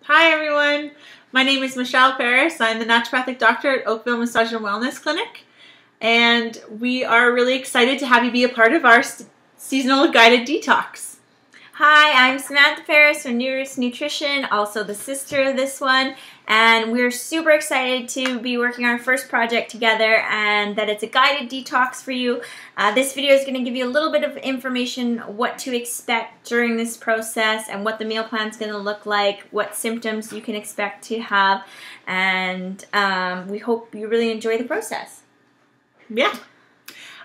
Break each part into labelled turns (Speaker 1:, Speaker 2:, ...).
Speaker 1: Hi everyone, my name is Michelle Paris. I'm the naturopathic doctor at Oakville Massage and Wellness Clinic, and we are really excited to have you be a part of our seasonal guided detox.
Speaker 2: Hi, I'm Samantha Paris from Neurist Nutrition, also the sister of this one, and we're super excited to be working on our first project together and that it's a guided detox for you. This video is going to give you a little bit of information what to expect during this process and what the meal plan is going to look like, what symptoms you can expect to have, and we hope you really enjoy the process.
Speaker 1: Yeah.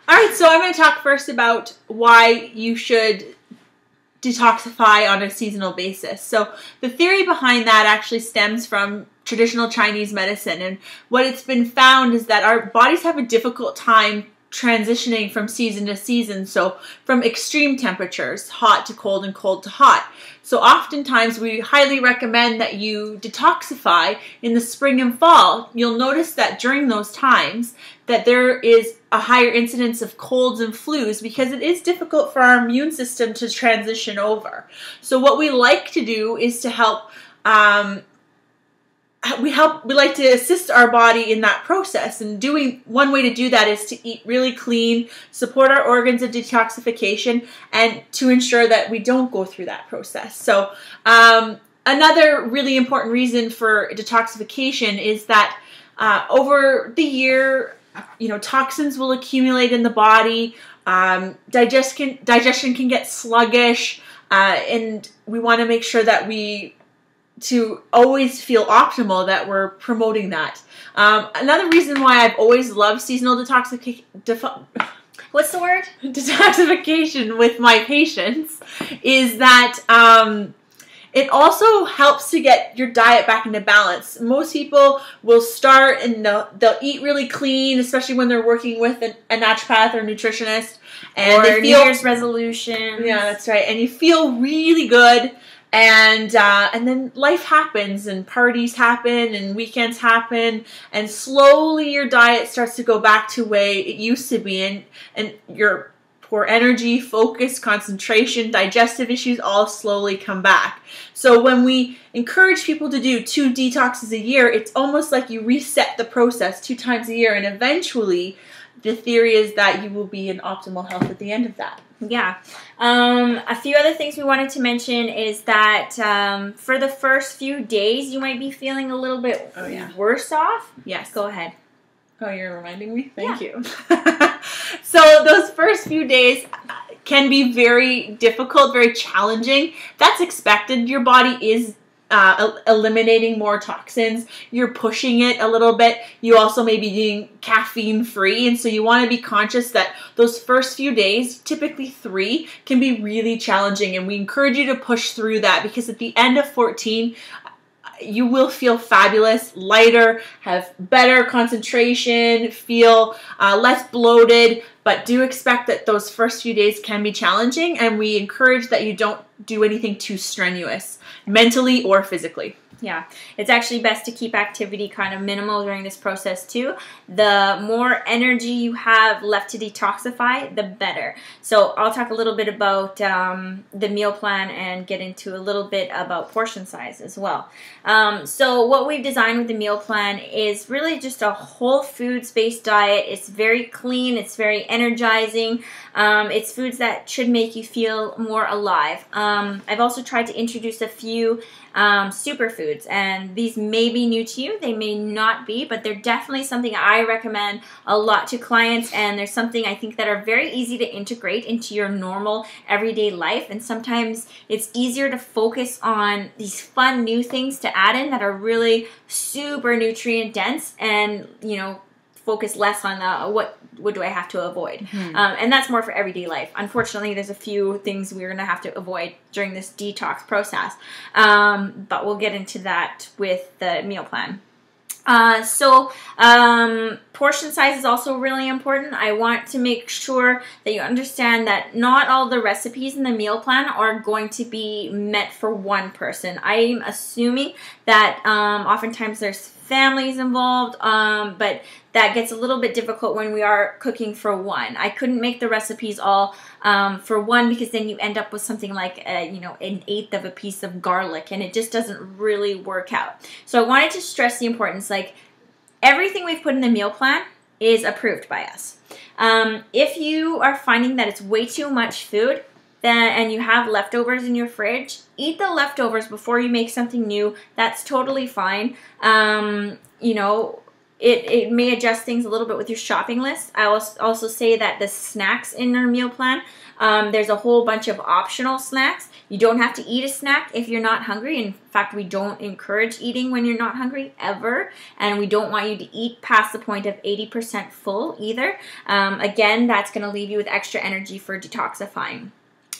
Speaker 1: Alright, so I'm going to talk first about why you should detoxify on a seasonal basis. So the theory behind that actually stems from traditional Chinese medicine, and what it's been found is that our bodies have a difficult time transitioning from season to season, so from extreme temperatures, hot to cold and cold to hot. So oftentimes we highly recommend that you detoxify in the spring and fall. You'll notice that during those times that there is a higher incidence of colds and flus because it is difficult for our immune system to transition over. So what we like to do is to help we like to assist our body in that process, and one way to do that is to eat really clean, support our organs of detoxification, and to ensure that we don't go through that process. So another really important reason for detoxification is that over the year, toxins will accumulate in the body, digestion can get sluggish, and we want to make sure that to always feel optimal that we're promoting that. Another reason why I've always loved seasonal detoxification with my patients is that it also helps to get your diet back into balance. Most people will start and they'll eat really clean, especially when they're working with a naturopath or nutritionist. And
Speaker 2: or New Year's resolutions.
Speaker 1: Yeah, that's right. And you feel really good. And then life happens, and parties happen, and weekends happen, and slowly your diet starts to go back to the way it used to be, and your poor energy, focus, concentration, digestive issues all slowly come back. So when we encourage people to do 2 detoxes a year, it's almost like you reset the process 2 times a year, and eventually the theory is that you will be in optimal health at the end of that.
Speaker 2: Yeah. A few other things we wanted to mention is that for the first few days, you might be feeling a little bit worse off.
Speaker 1: Yes.
Speaker 2: Go ahead.
Speaker 1: Oh, you're reminding me? Thank you. So those first few days can be very difficult, very challenging. That's expected. Your body is eliminating more toxins. You're pushing it a little bit. You also may be doing caffeine free, and so you want to be conscious that those first few days, typically 3, can be really challenging, and we encourage you to push through that, because at the end of 14 you will feel fabulous, lighter, have better concentration, feel less bloated, but do expect that those first few days can be challenging, and we encourage that you don't do anything too strenuous, mentally or physically.
Speaker 2: Yeah, it's actually best to keep activity kind of minimal during this process too. The more energy you have left to detoxify, the better. So I'll talk a little bit about the meal plan and get into a little bit about portion size as well. So what we've designed with the meal plan is really just a whole foods-based diet. It's very clean, it's very energizing. It's foods that should make you feel more alive. I've also tried to introduce a few superfoods, and these may be new to you, they may not be, but they're definitely something I recommend a lot to clients, and there's something I think that are very easy to integrate into your normal everyday life, and sometimes it's easier to focus on these fun new things to add in that are really super nutrient dense, and focus less on what do I have to avoid. And that's more for everyday life. Unfortunately, there's a few things we're going to have to avoid during this detox process. But we'll get into that with the meal plan. Portion size is also really important. I want to make sure that you understand that not all the recipes in the meal plan are going to be meant for one person. I'm assuming that oftentimes there's families involved, but that gets a little bit difficult when we are cooking for one. I couldn't make the recipes all for one, because then you end up with something like, you know, an eighth of a piece of garlic, and it just doesn't really work out. So I wanted to stress the importance, like, everything we've put in the meal plan is approved by us. If you are finding that it's way too much food, and you have leftovers in your fridge, eat the leftovers before you make something new. That's totally fine. You know, it may adjust things a little bit with your shopping list. I will also say that the snacks in our meal plan, there's a whole bunch of optional snacks. You don't have to eat a snack if you're not hungry. In fact, we don't encourage eating when you're not hungry ever. And we don't want you to eat past the point of 80% full either. Again, that's going to leave you with extra energy for detoxifying.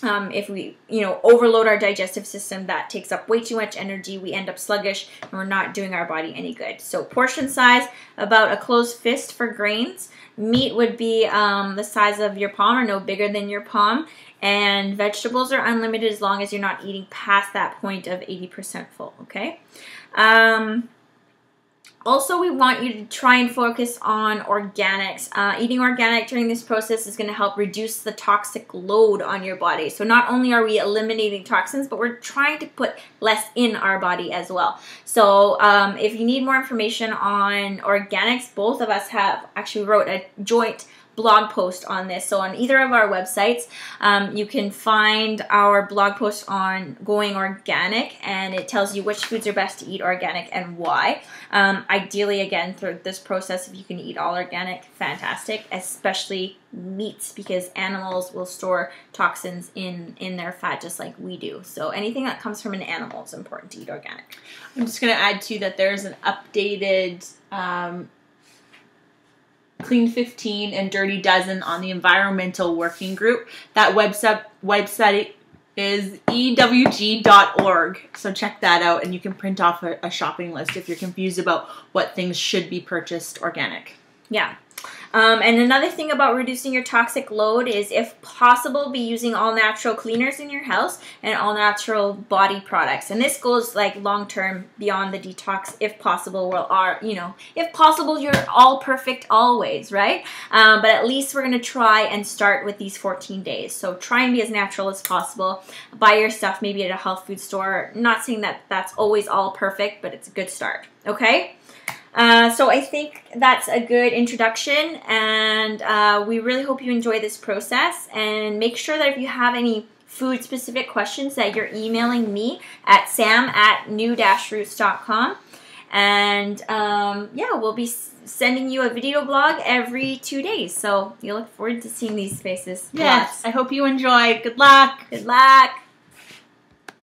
Speaker 2: If we, you know, overload our digestive system, that takes up way too much energy. We end up sluggish, and we're not doing our body any good. So portion size, about a closed fist for grains. Meat would be the size of your palm or no bigger than your palm. And vegetables are unlimited as long as you're not eating past that point of 80% full, okay? Also, we want you to try and focus on organics. Eating organic during this process is going to help reduce the toxic load on your body. So not only are we eliminating toxins, but we're trying to put less in our body as well. So if you need more information on organics, both of us have actually wrote a joint blog post on this. So on either of our websites, you can find our blog post on going organic, and it tells you which foods are best to eat organic and why. Ideally, again, through this process, if you can eat all organic, fantastic, especially meats, because animals will store toxins in their fat just like we do. So anything that comes from an animal is important to eat organic.
Speaker 1: I'm just going to add too that there's an updated Clean 15 and Dirty Dozen on the Environmental Working Group. That website is ewg.org. So check that out, and you can print off a shopping list if you're confused about what things should be purchased organic.
Speaker 2: Yeah. And another thing about reducing your toxic load is, if possible, be using all natural cleaners in your house and all natural body products. And this goes like long term beyond the detox, if possible. If possible, you're all perfect always, right? But at least we're going to try and start with these 14 days. So try and be as natural as possible. Buy your stuff maybe at a health food store. Not saying that that's always all perfect, but it's a good start. Okay? So I think that's a good introduction, and we really hope you enjoy this process. And make sure that if you have any food-specific questions, that you're emailing me at sam@new-roots.com. And yeah, we'll be sending you a video blog every 2 days. So you look forward to seeing these faces.
Speaker 1: Yes, I hope you enjoy. Good luck.
Speaker 2: Good luck.